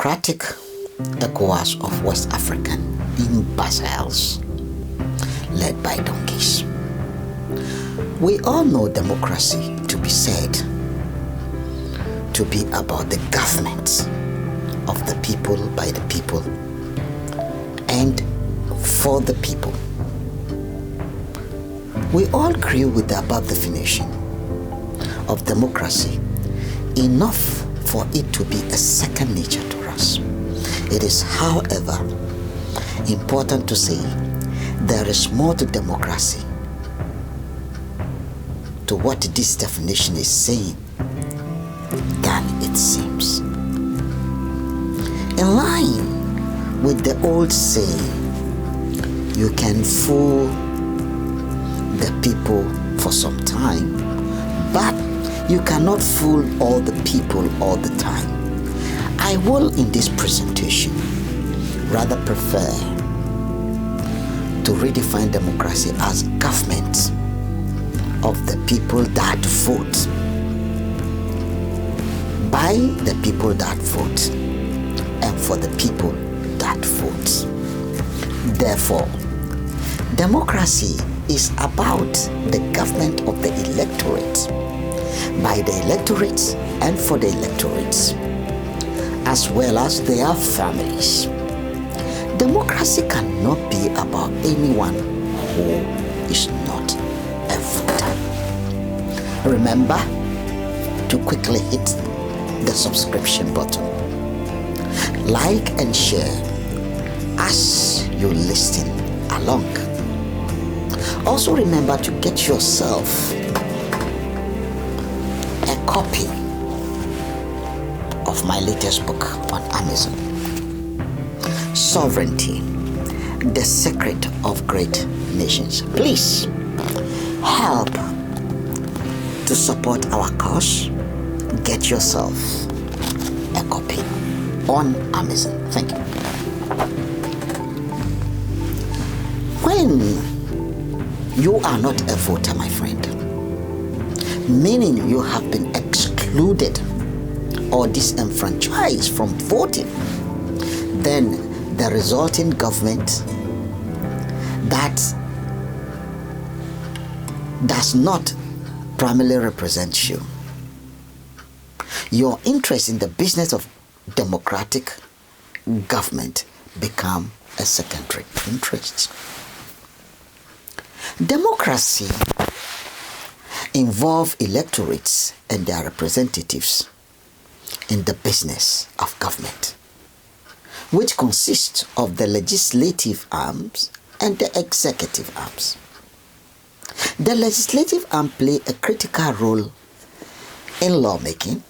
Democratic Ecowas of West African Imbaciles led by donkeys. We all know democracy to be said to be about the government of the people, by the people, and for the people. We all agree with the above definition of democracy enough for it to be a second nature to us. It is, however, important to say there is more to democracy, to what this definition is saying, than it seems. In line with the old saying, you can fool the people for some time, but you cannot fool all the people all the time. I will, in this presentation, rather prefer to redefine democracy as government of the people that vote, by the people that vote, and for the people that vote. Therefore, democracy is about the government of the electorate, by the electorate and for the electorates, as well as their families. Democracy cannot be about anyone who is not a voter. Remember to quickly hit the subscription button, like and share as you listen along. Also remember to get yourself a copy of my latest book on Amazon, Sovereignty, the Secret of Great Nations. Please help to support our cause. Get yourself a copy on Amazon. Thank you. When you are not a voter, my friend, meaning you have been excluded or disenfranchised from voting, then the resulting government that does not primarily represent you. Your interest in the business of democratic government become a secondary interest. Democracy involves electorates and their representatives in the business of government, which consists of the legislative arms and the executive arms. The legislative arm play a critical role in lawmaking,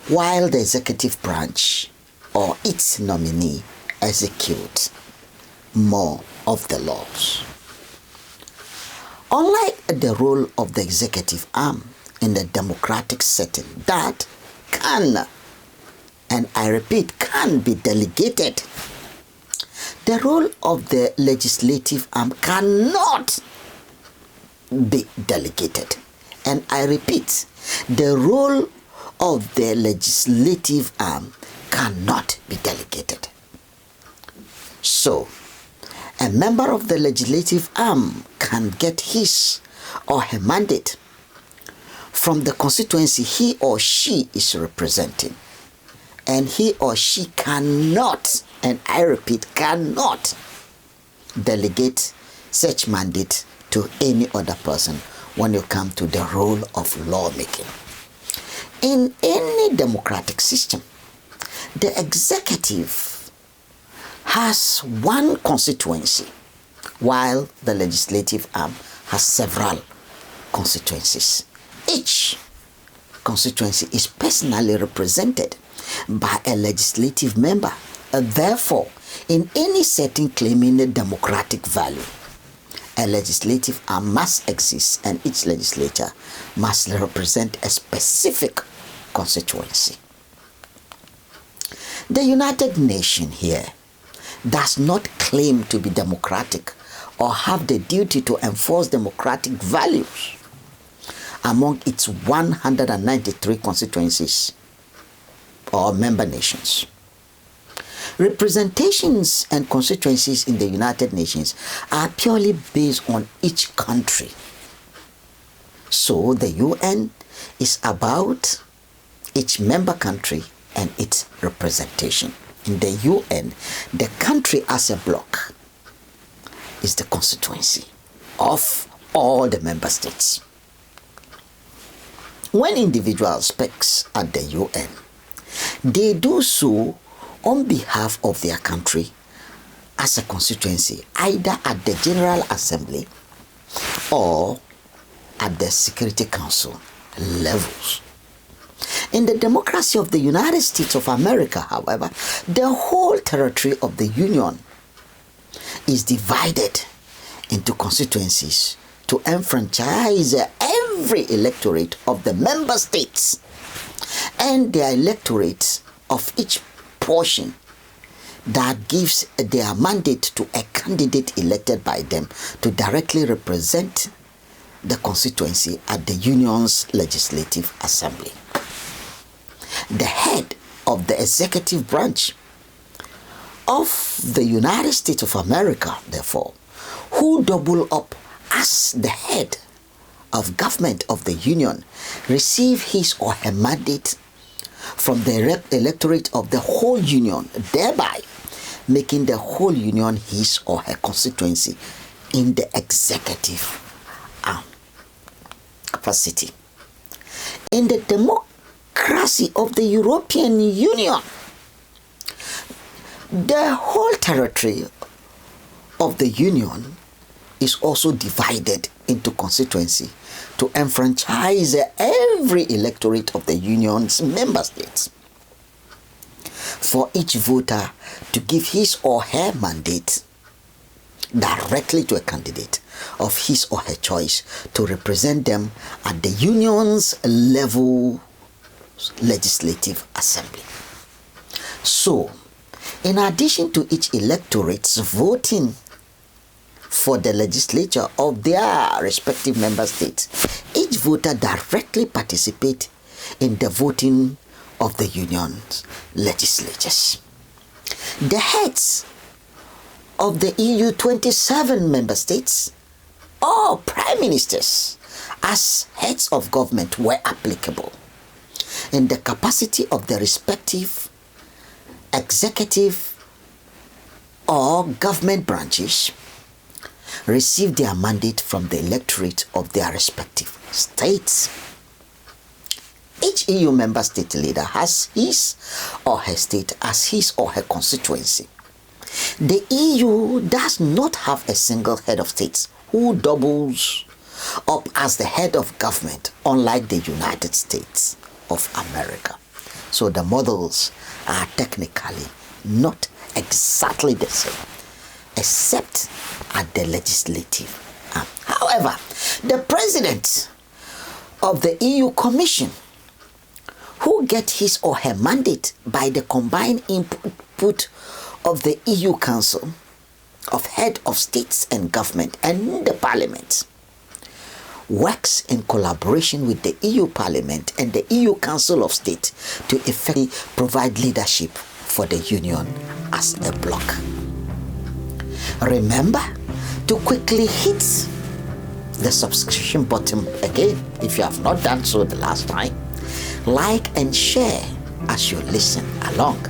while the executive branch or its nominee executes more of the laws. Unlike the role of the executive arm in a democratic setting that can, and I repeat, can be delegated, the role of the legislative arm cannot be delegated. And I repeat, the role of the legislative arm cannot be delegated. So, a member of the legislative arm can get his or her mandate from the constituency he or she is representing, and he or she cannot, and I repeat, cannot delegate such mandate to any other person when you come to the role of lawmaking. In any democratic system, the executive has one constituency, while the legislative arm has several constituencies. Each constituency is personally represented by a legislative member, therefore, in any setting claiming a democratic value, a legislative arm must exist, and each legislature must represent a specific constituency. The United Nations here does not claim to be democratic or have the duty to enforce democratic values among its 193 constituencies or member nations. Representations and constituencies in the United Nations are purely based on each country. So the UN is about each member country and its representation. In the UN, the country as a bloc is the constituency of all the member states. When individuals speak at the UN, they do so on behalf of their country as a constituency, either at the General Assembly or at the Security Council levels. In the democracy of the United States of America, however, the whole territory of the Union is divided into constituencies to enfranchise every electorate of the member states and their electorate of each portion that gives their mandate to a candidate elected by them to directly represent the constituency at the Union's Legislative Assembly. The head of the executive branch of the United States of America, therefore, who double up as the head of government of the Union, receive his or her mandate from the electorate of the whole Union, thereby making the whole Union his or her constituency in the executive capacity. In the democracy of the European Union, the whole territory of the Union is also divided into constituency to enfranchise every electorate of the Union's member states. For each voter to give his or her mandate directly to a candidate of his or her choice to represent them at the Union's level Legislative Assembly. So, in addition to each electorate's voting for the legislature of their respective member states, each voter directly participates in the voting of the Union's legislatures. The heads of the EU 27 member states or prime ministers as heads of government were applicable in the capacity of the respective executive or government branches receive their mandate from the electorate of their respective states. Each EU member state leader has his or her state as his or her constituency. The EU does not have a single head of states who doubles up as the head of government, unlike the United States of America. So the models are technically not exactly the same, except at the legislative arm. However, the president of the EU Commission, who gets his or her mandate by the combined input of the EU Council of Head of States and Government and the Parliament, works in collaboration with the EU Parliament and the EU Council of State to effectively provide leadership for the Union as a bloc. Remember to quickly hit the subscription button again if you have not done so the last time. Like and share as you listen along.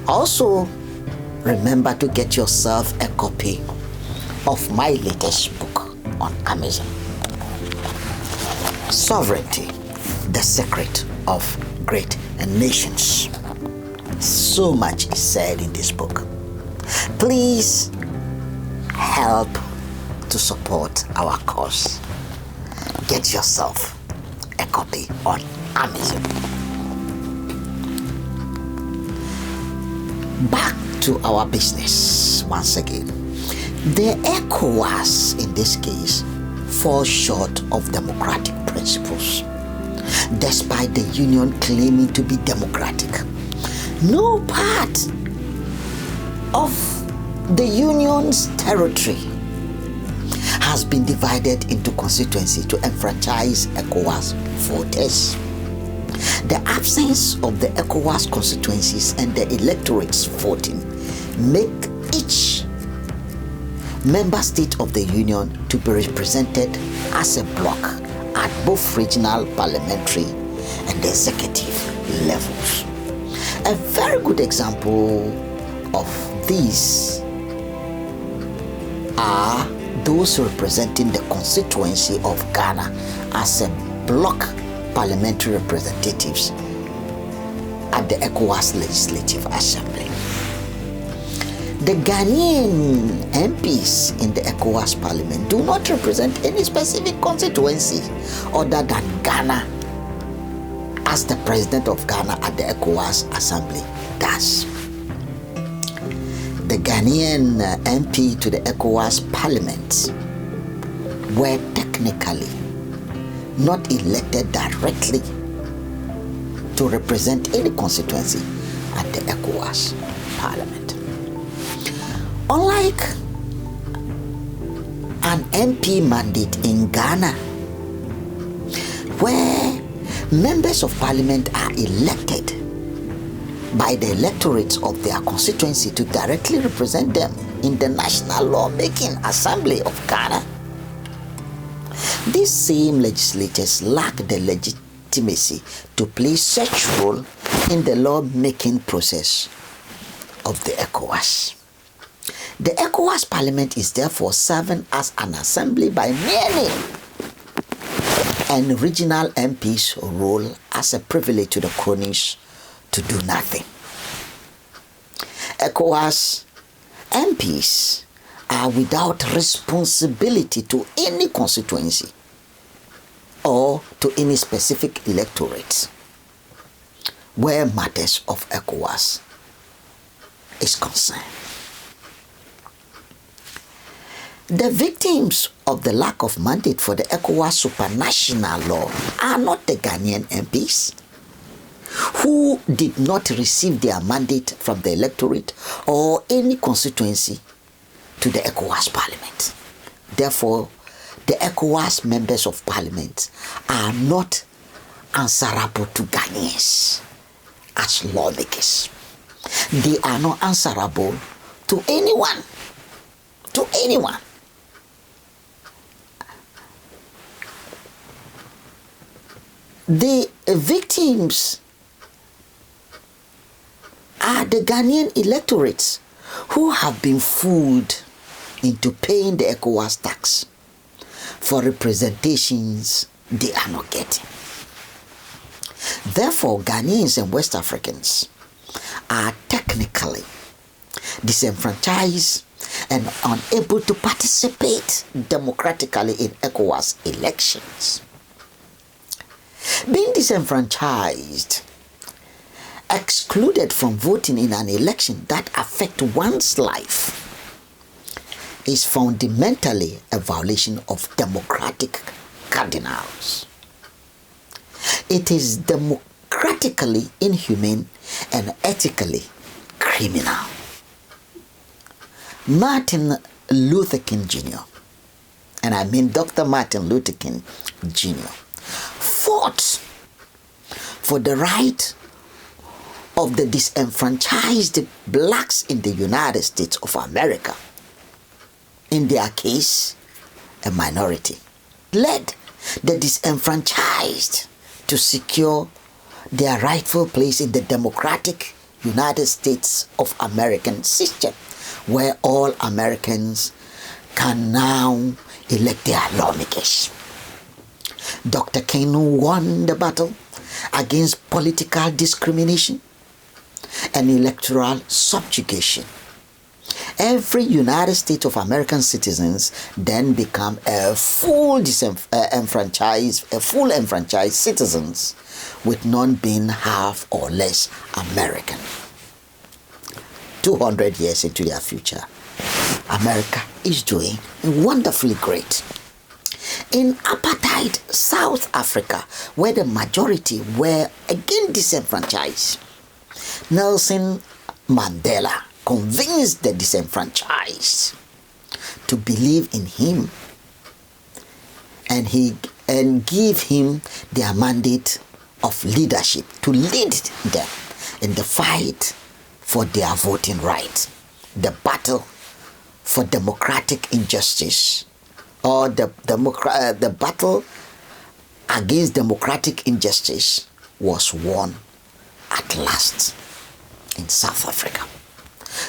Also, remember to get yourself a copy of my latest book on Amazon. Sovereignty, the Secret of Great Nations. So much is said in this book. Please help to support our cause. Get yourself a copy on Amazon. Back to our business once again. The Ecowas in this case falls short of democratic principles, despite the Union claiming to be democratic. No part of the Union's territory has been divided into constituency to enfranchise Ecowas voters. The absence of the Ecowas constituencies and the electorates voting make each member state of the union to be represented as a bloc at both regional, parliamentary and executive levels. A very good example of these are those representing the constituency of Ghana as a bloc parliamentary representatives at the Ecowas Legislative Assembly. The Ghanaian MPs in the Ecowas Parliament do not represent any specific constituency other than Ghana, as the president of Ghana at the Ecowas Assembly does. The Ghanaian MP to the Ecowas Parliament were technically not elected directly to represent any constituency at the Ecowas Parliament. Unlike an MP mandate in Ghana, where members of parliament are elected by the electorates of their constituency to directly represent them in the National Lawmaking Assembly of Ghana, these same legislators lack the legitimacy to play such role in the lawmaking process of the ECOWAS. The ECOWAS Parliament is therefore serving as an assembly by many, and regional MPs' role as a privilege to the cronies to do nothing. ECOWAS MPs are without responsibility to any constituency or to any specific electorate where matters of ECOWAS is concerned. The victims of the lack of mandate for the ECOWAS supranational law are not the Ghanaian MPs, who did not receive their mandate from the electorate or any constituency to the ECOWAS Parliament. Therefore, the ECOWAS members of Parliament are not answerable to Ghanaians as lawmakers. They are not answerable to anyone. To anyone. The victims are the Ghanaian electorates who have been fooled into paying the ECOWAS tax for representations they are not getting. Therefore, Ghanaians and West Africans are technically disenfranchised and unable to participate democratically in ECOWAS elections. Being disenfranchised, excluded from voting in an election that affects one's life, is fundamentally a violation of democratic cardinals. It is democratically inhumane and ethically criminal. Martin Luther King Jr., and I mean Dr. Martin Luther King Jr., fought for the right of the disenfranchised blacks in the United States of America, in their case, a minority, led the disenfranchised to secure their rightful place in the democratic United States of American system, where all Americans can now elect their lawmakers. Dr. King won the battle against political discrimination and electoral subjugation. Every United States of American citizens then become full enfranchised citizens, with none being half or less American. 200 years into their future, America is doing wonderfully great. In apartheid South Africa, where the majority were again disenfranchised, Nelson Mandela convinced the disenfranchised to believe in him and give him their mandate of leadership to lead them in the fight for their voting rights. The battle for democratic injustice, or the battle against democratic injustice, was won at last in South Africa.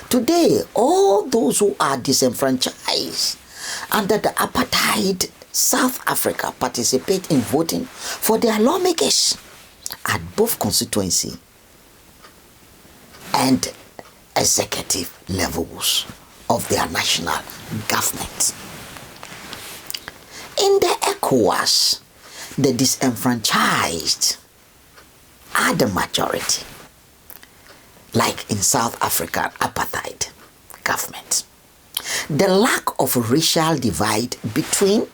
Today, all those who are disenfranchised under the apartheid South Africa participate in voting for their lawmakers at both constituency and executive levels of their national government. In the Ecowas, the disenfranchised are the majority, like in South African apartheid government. The lack of racial divide between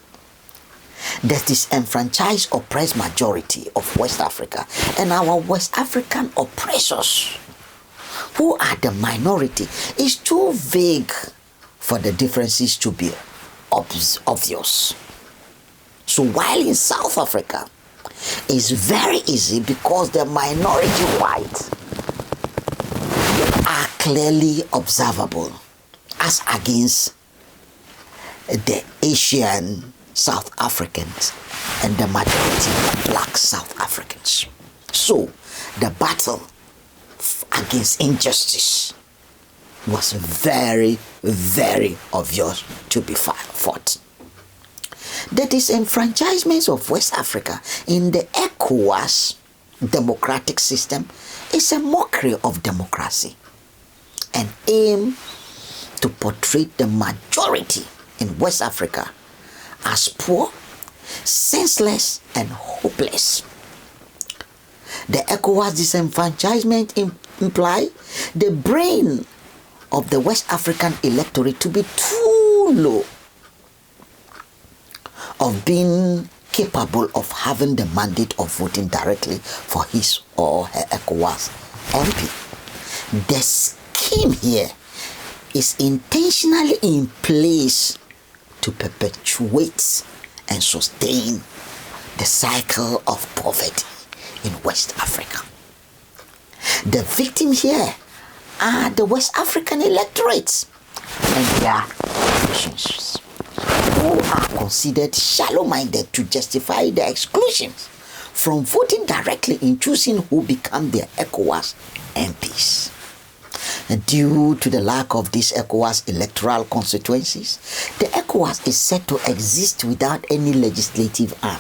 the disenfranchised oppressed majority of West Africa and our West African oppressors, who are the minority, is too vague for the differences to be obvious. So while in South Africa, it's very easy because the minority whites are clearly observable as against the Asian South Africans and the majority of black South Africans. So the battle against injustice was very, very obvious to be fought. The disenfranchisement of West Africa in the Ecowas democratic system is a mockery of democracy and aim to portray the majority in West Africa as poor, senseless, and hopeless. The Ecowas disenfranchisement imply the brain of the West African electorate to be too low of being capable of having the mandate of voting directly for his or her Ecowas MP. The scheme here is intentionally in place to perpetuate and sustain the cycle of poverty in West Africa. The victim here are the West African electorates and their politicians, who are considered shallow-minded to justify their exclusions from voting directly in choosing who become their Ecowas MPs. Due to the lack of these Ecowas electoral constituencies, the Ecowas is said to exist without any legislative arm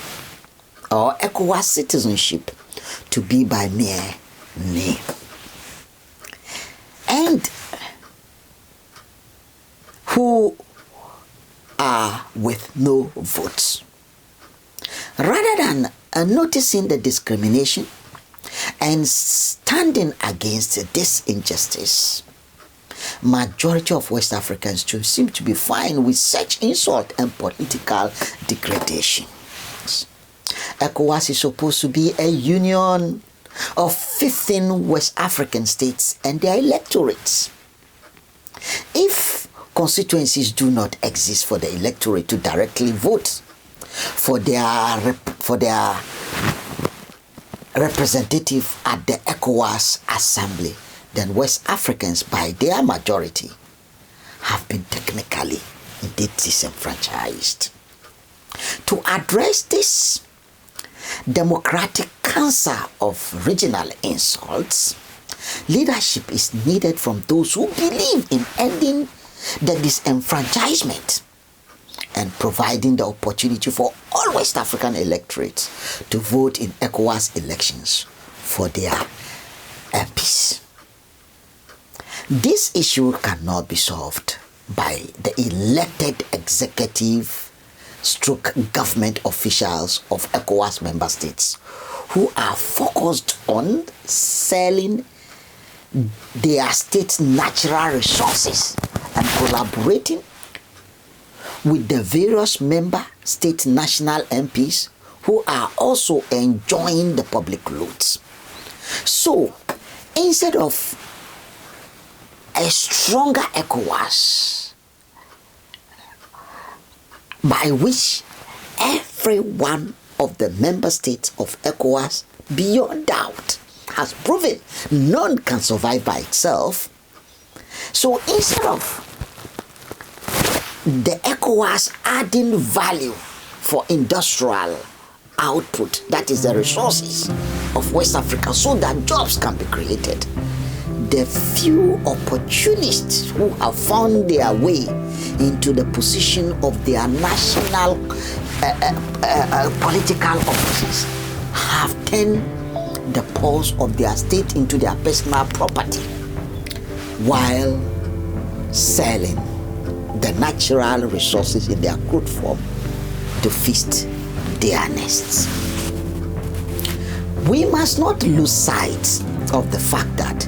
or Ecowas citizenship, to be by mere name. And who are with no votes. Rather than noticing the discrimination and standing against this injustice, majority of West Africans too seem to be fine with such insult and political degradation. Ecowas is supposed to be a union of 15 West African states and their electorates. If constituencies do not exist for the electorate to directly vote for their representative at the Ecowas Assembly, then West Africans, by their majority, have been technically indeed disenfranchised. To address this democratic cancer of regional insults, leadership is needed from those who believe in ending the disenfranchisement and providing the opportunity for all West African electorates to vote in ECOWAS elections for their MPs. This issue cannot be solved by the elected executive stroke government officials of ECOWAS member states who are focused on selling their state's natural resources and collaborating with the various member state national MPs who are also enjoying the public loot. So, instead of a stronger ECOWAS by which every one of the member states of ECOWAS beyond doubt has proven none can survive by itself. So instead of the Ecowas adding value for industrial output, that is the resources of West Africa, so that jobs can be created, the few opportunists who have found their way into the position of their national political offices have turned the pulse of their state into their personal property, while selling the natural resources in their crude form to feast their nests. We must not lose sight of the fact that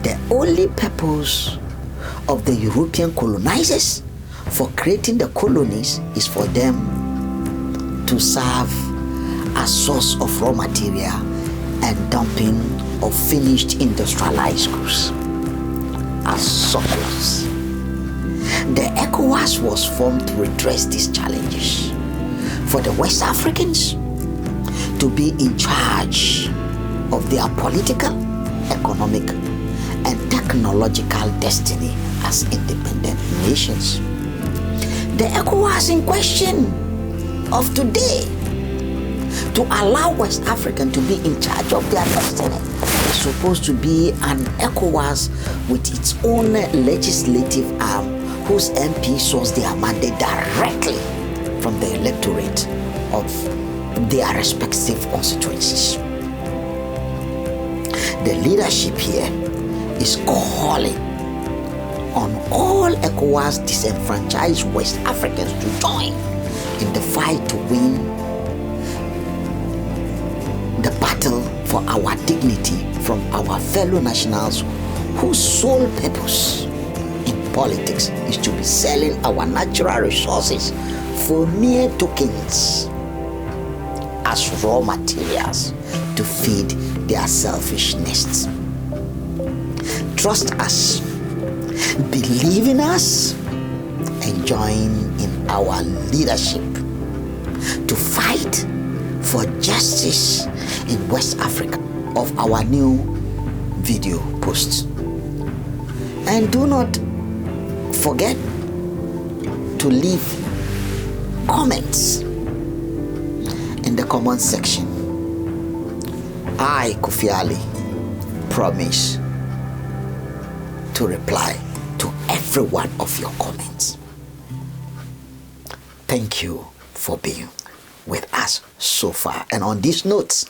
the only purpose of the European colonizers for creating the colonies is for them to serve as source of raw material and dumping of finished industrialized goods as surplus. The ECOWAS was formed to redress these challenges, for the West Africans to be in charge of their political, economic, and technological destiny as independent nations. The ECOWAS in question of today, to allow West African to be in charge of their destiny, is supposed to be an ECOWAS with its own legislative arm, whose MP source their mandate directly from the electorate of their respective constituencies. The leadership here is calling on all ECOWAS disenfranchised West Africans to join in the fight to win the battle for our dignity from our fellow nationals whose sole purpose in politics is to be selling our natural resources for mere tokens as raw materials to feed their selfish nests. Trust us, believe in us, and join in our leadership to fight for justice in West Africa of our new video posts. And do not forget to leave comments in the comment section. I, Kofi Ali, promise to reply to every one of your comments. Thank you for being with us so far. And on these notes,